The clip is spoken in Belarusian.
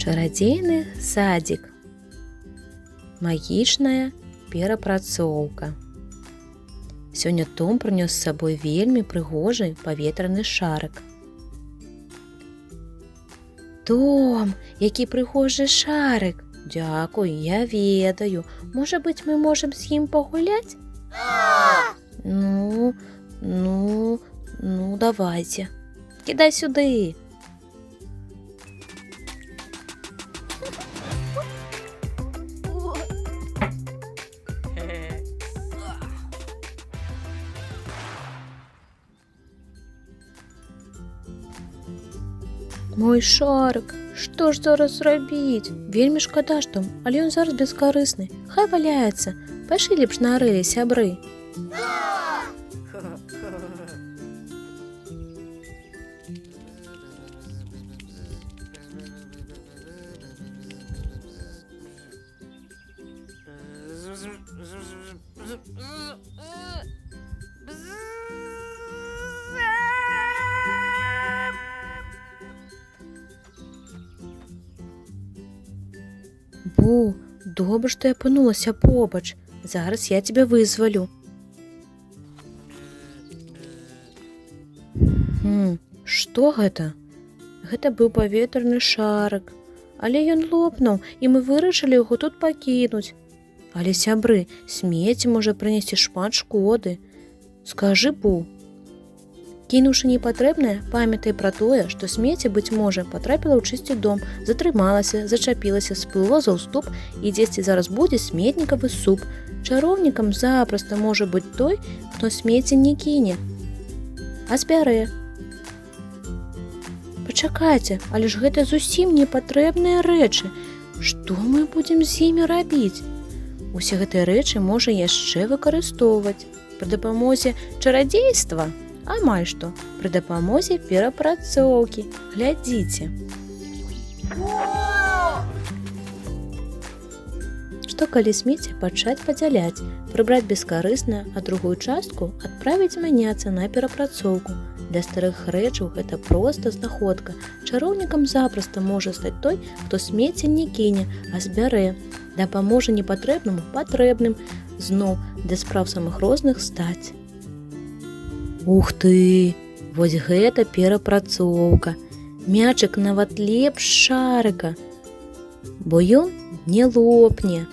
Чарадзейны садзік. Магічная перапрацоўка. Сёння Том прынёс з сабой вельмі прыгожы паветраны шарык. Том, які прыгожы шарык! Дзякуй, я ведаю. Можа быць, мы можам з ім пагуляць? Ну, давайце. Кідай сюды. Мой шарык, што ж зараз зрабіць? Вельмі шкада ж Том, але ён зараз бескарысны. Хай валяецца. Пайшлі лепш на арэлі, сябры. Бу, добра, што я апынулася побач. Зараз я цябе вызвалю. Што гэта? Гэта быў паветраны шарык. Але ён лопнуў, і мы вырашылі яго тут пакінуць. Але, сябры, смецце можа прынесці шмат шкоды. Скажы, Бу. Кінуўшы непатрэбнае, памятай пра тое, што смецце, быць можа, патрапіла ў чысты дом, затрымалася, зачапілася, сплыла за ўступ і дзесьці зараз будзе сметнікавы суп. Чароўнікам запроста можа быць той, хто смецце не кіне, а збярэ. Пачакайце, але ж гэта зусім непатрэбныя рэчы. Што мы будзем з імі рабіць? Усе гэтыя рэчы можа яшчэ выкарыстоўваць пры дапамозе чарадзейства. Амаль што, пры дапамозе перапрацоўкі. Глядзіце. Што калі смецце пачаць падзяляць, прыбраць бескарысна, а другую частку адправіць змяняцца на перапрацоўку. Для старых рэчаў гэта проста знаходка. Чароўнікам запроста можа стаць той, хто смецце не кіне, а збярэ. Дапаможа непатрэбнаму патрэбным, зноў для спраў самых розных стаць. Ух ты! Вось гэта перапрацоўка. Мячык нават лепш шарыка, бо ён не лопне.